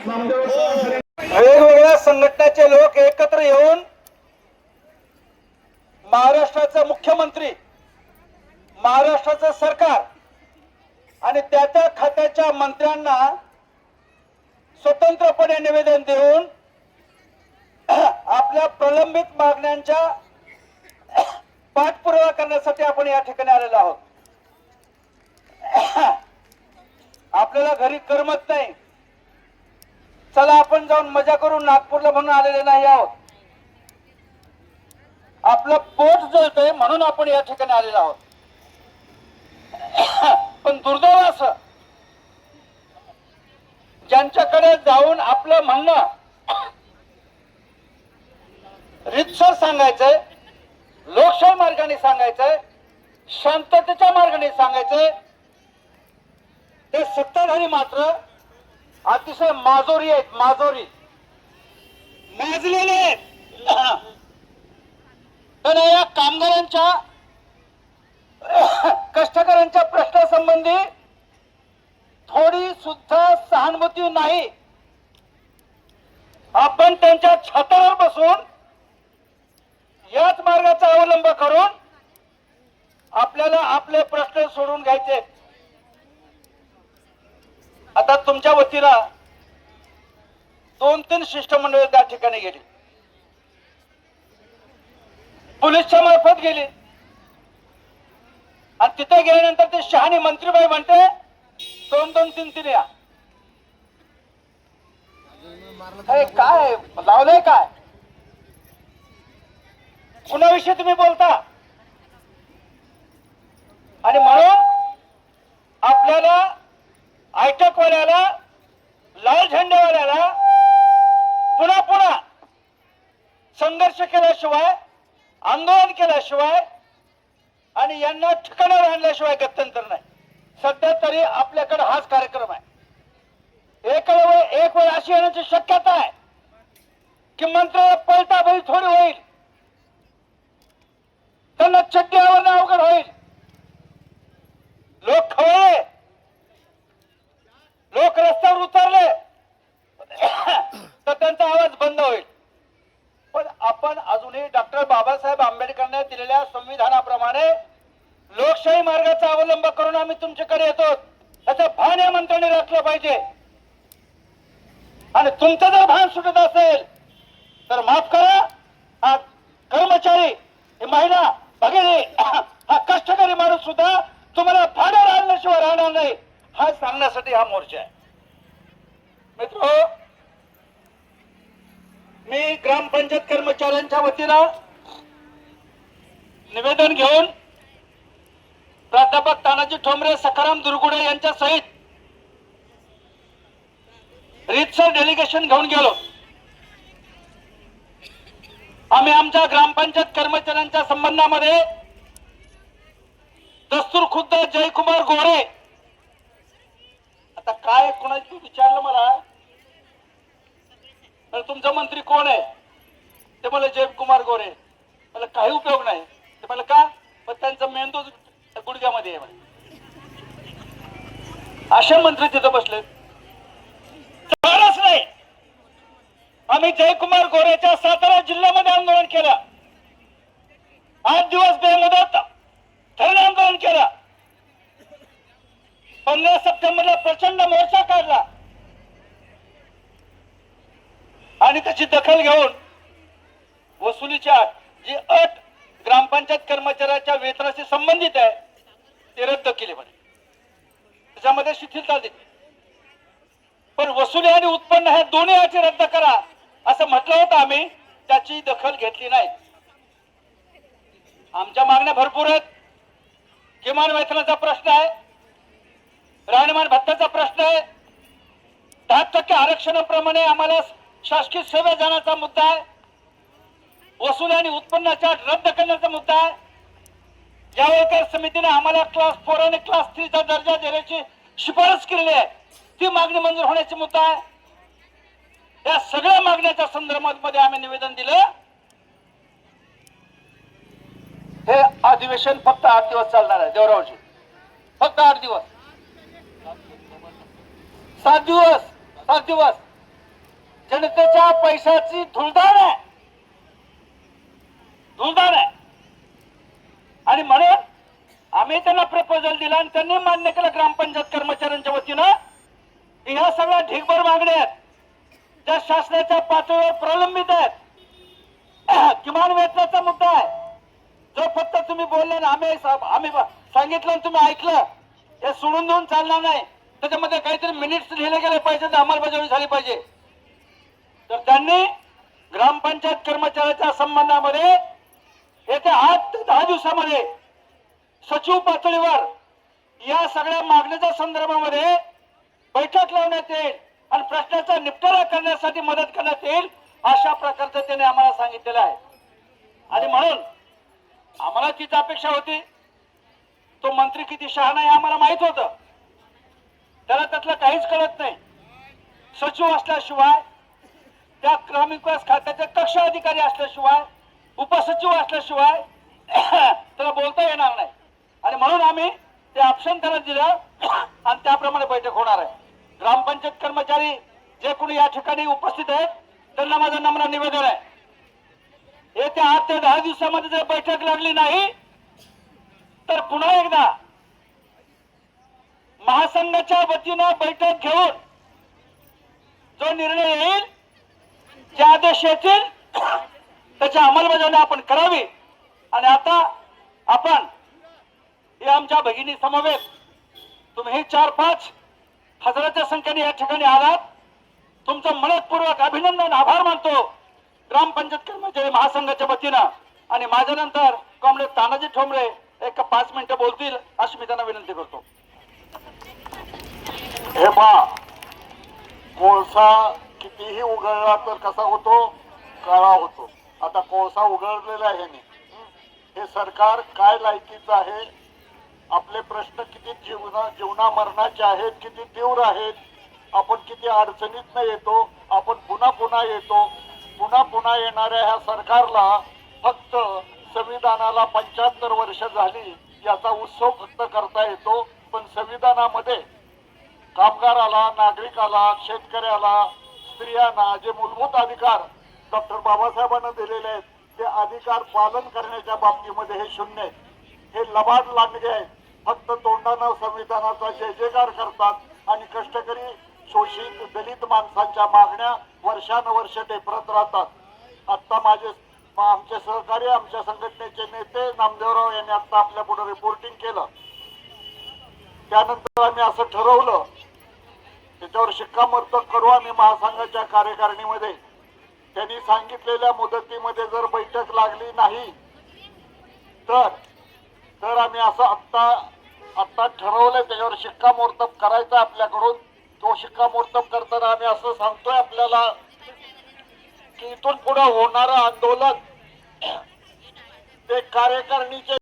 वेगवेगळ्या संघटनेचे लोक एकत्र येऊन महाराष्ट्राचे मुख्यमंत्री, महाराष्ट्राचं सरकार आणि त्या खात्याच्या मंत्र्यांना स्वतंत्रपणे निवेदन देऊन आपल्या प्रलंबित मागण्यांच्या पाठपुरावा करण्यासाठी आपण या ठिकाणी आलेलो आहोत. आपल्याला घरी करमत नाही, चला आपण जाऊन मजा करून नागपूरला म्हणून आलेले नाही आहोत. आपलं पोट जळतंय म्हणून आपण या ठिकाणी आलेलो आहोत. पण दुर्दैव असं, ज्यांच्याकडे जाऊन आपलं म्हणणं रितसर सांगायचंय, लोकशाही मार्गाने सांगायचंय, शांततेच्या मार्गाने सांगायचंय, ते सत्ताधारी मात्र अतिशय माजोरी आहेत. माजलेले आहेत. तर या कामगारांच्या, कष्टकऱ्यांच्या प्रश्नासंबंधी थोडी सुद्धा सहानुभूती नाही. आपण त्यांच्या छतावर बसून याच मार्गाचा अवलंब करून आपल्याला आपले प्रश्न सोडून घ्यायचे. आता तुमच्या वतीला 2-3 शिष्टमंडळ त्या ठिकाणी गेली, पोलीसच्या मार्फत गेली आणि तिथे गेल्यानंतर ते शहाणी मंत्रीबाई म्हणते 2-2, 3-3 या. काय लावलंय? काय कुणाविषयी तुम्ही बोलता? आणि म्हणून आपल्याला आयटकवाल्याला, लाल झेंडेवाल्याला पुन्हा संघर्ष केल्याशिवाय, आंदोलन केल्याशिवाय आणि यांना ठिकाणावर आणल्याशिवाय गत्यंतर नाही. सध्या तरी आपल्याकडे हाच कार्यक्रम आहे. एक वेळ अशी येण्याची शक्यता आहे की मंत्र्याला पलटा बैल थोडी होईल, त्यांना चड्डी आवरणं अवघड होईल. लोक खवळले, लोक रस्त्यावर उतरले तर त्यांचा आवाज बंद होईल. पण आपण अजूनही डॉक्टर बाबासाहेब आंबेडकरांनी दिलेल्या संविधानाप्रमाणे लोकशाही मार्गाचा अवलंब करून आम्ही तुमच्याकडे येतो. त्याचं भान या मंत्र्यांनी राखलं पाहिजे. आणि तुमचं जर भान सुटत असेल तर माफ करा, हा कर्मचारी, ही महिला भगिनी, हा कष्टकरी माणूस सुद्धा तुम्हाला भाड्यावर आणल्याशिवाय राहणार नाही, हा सांगण्यासाठी हा मोर्चा आहे. मित्र, मी ग्रामपंचायत कर्मचाऱ्यांच्या वतीनं निवेदन घेऊन प्राध्यापक तानाजी ठोंबरे, सखाराम दुर्गुडे यांच्या सहित रीतसर डेलिगेशन घेऊन गेलो. आम्ही आमच्या ग्रामपंचायत कर्मचाऱ्यांच्या संबंधामध्ये दस्तूर खुद्द जयकुमार गोरे, आता काय कोणाची विचारलं मला, तर तुमचा मंत्री कोण आहे? ते मला जयकुमार गोरे. मला काही उपयोग नाही. ते मला का? पण त्यांचा मेंदू गुडघ्यामध्ये आहे. असे मंत्री तिथे बसले नाही. आम्ही जयकुमार गोरेच्या सातारा जिल्ह्यामध्ये आंदोलन केलं. 8 दिवस बेमुदत धरण आंदोलन केलं. 15 सप्टेंबरला प्रचंड मोर्चा काढला आणि त्याची दखल घेऊन वसुलीच्या जी अट ग्रामपंचायत कर्मचाऱ्याच्या वेतनाशी संबंधित आहे ते रद्द केली म्हणे. त्याच्यामध्ये शिथिलता दिली. पण वसुली आणि उत्पन्न हे दोन्ही अटी रद्द करा असं म्हटलं होतं. आम्ही त्याची दखल घेतली नाही. आमच्या मागण्या भरपूर आहेत. किमान वेतनाचा प्रश्न आहे, राहणीमान भत्त्याचा प्रश्न आहे, 10% आरक्षणाप्रमाणे आम्हाला शासकीय सेवा जाण्याचा मुद्दा आहे, वसुली आणि उत्पन्नाच्या अट रद्द करण्याचा मुद्दा आहे. जावळकर समितीने आम्हाला क्लास 4 आणि क्लास 3 चा दर्जा देण्याची शिफारस केलेली आहे, ती मागणी मंजूर होण्याचा मुद्दा आहे. या सगळ्या मागण्याच्या संदर्भात आम्ही निवेदन दिलं. हे अधिवेशन फक्त 8 दिवस चालणार आहे देवरावजी, फक्त 8 दिवस, 7 दिवस जनतेच्या पैशाची धुळधाण आहे, धुळधाण आहे. आणि म्हणून आम्ही त्यांना प्रपोजल दिला आणि त्यांनी मान्य केलं ग्रामपंचायत कर्मचाऱ्यांच्या वतीनं की ह्या सगळ्या ढीगभर मागण्या आहेत ज्या शासनाच्या पातळीवर प्रलंबित आहेत. किमान वेतनाचा मुद्दा आहे जो फक्त तुम्ही बोलले ना आम्ही सांगितलं तुम्ही ऐकलं हे सोडून देऊन चालणार नाही. त्याच्यामध्ये काहीतरी मिनिट्स लिहिले गेले पाहिजे, अंमलबजावणी झाली पाहिजे. तर त्यांनी ग्रामपंचायत कर्मचाऱ्याच्या संबंधामध्ये येत्या 8 ते 10 दिवसामध्ये सचिव पातळीवर या सगळ्या मागण्याच्या संदर्भामध्ये बैठक लावण्यात येईल आणि प्रश्नाचा निपटारा करण्यासाठी मदत करण्यात येईल अशा प्रकारचं त्याने आम्हाला सांगितलेलं आहे. आणि म्हणून आम्हाला तीच अपेक्षा होती. तो मंत्री किती शहाणा आहे आम्हाला माहित होतं, त्याला त्यातलं काहीच कळत नाही. सचिव असल्याशिवाय, त्या ग्रामविकास खात्याचे कक्ष अधिकारी असल्याशिवाय, उपसचिव असल्याशिवाय त्याला बोलता येणार नाही. आणि म्हणून आम्ही ते ऑप्शन त्याला दिलं आणि त्याप्रमाणे बैठक होणार आहे. ग्रामपंचायत कर्मचारी जे कोणी या ठिकाणी उपस्थित आहेत त्यांना माझं नम्र निवेदन आहे, येत्या 8 ते 10 दिवसामध्ये जर बैठक लागली नाही तर पुन्हा एकदा महासंघाच्या वतीनं बैठक घेऊन जो निर्णय येईल, जे आदेश येतील त्याची अंमलबजावणी आपण करावी. आणि आता आपण हे आमच्या भगिनी समवेत तुम्ही 4-5 हजाराच्या संख्येने या ठिकाणी आलात. तुमचं मनपूर्वक अभिनंदन, आभार मानतो ग्रामपंचायत कर्मचारी महासंघाच्या वतीनं. आणि माझ्यानंतर कॉम्रेड तानाजी ठोंबरे एक 5 मिनिटं बोलतील अशी मी त्यांना विनंती करतो. हे पहा, कोळसा कितीही उघडला तर कसा होतो, काळा होतो. आता कोळसा उघडलेला आहे ह्याने. हे सरकार काय लायकीचं आहे, आपले प्रश्न किती जीवना मरणाचे आहेत, किती तीव्र आहेत, आपण किती अडचणीत येतो, आपण पुन्हा पुन्हा येतो. पुन्हा पुन्हा येणाऱ्या ह्या सरकारला फक्त संविधानाला 75 वर्ष झाली याचा उत्सव फक्त करता येतो. पण संविधानामध्ये कामगाराला, नागरिकाला, शेतकऱ्याला, स्त्रियांना जे मूलभूत अधिकार डॉक्टर बाबासाहेबांना दिलेले आहेत ते अधिकार पालन करण्याच्या बाबतीमध्ये हे शून्य आहे. हे लबाड लांडगे आहेत. फक्त तोंडानं संविधानाचा जय जयकार करतात आणि कष्टकरी, शोषित, दलित माणसांच्या मागण्या वर्षानुवर्ष टेपरत राहतात. आता आमचे सहकारी, आमच्या संघटनेचे नेते नामदेवराव यांनी आता आपल्या पुढे रिपोर्टिंग केलं. त्यानंतर आम्ही असं ठरवलं, त्याच्यावर शिक्कामोर्तब करू आम्ही महासंघाच्या कार्यकारिणीमध्ये. त्यांनी सांगितलेल्या मुदतीमध्ये जर बैठक लागली नाही तर आम्ही असं आत्ता ठरवलंय, त्याच्यावर शिक्कामोर्तब करायचं आपल्याकडून. तो शिक्कामोर्तब करताना आम्ही असं सांगतोय आपल्याला की इथून पुढे होणारं आंदोलन ते कार्यकारिणीचे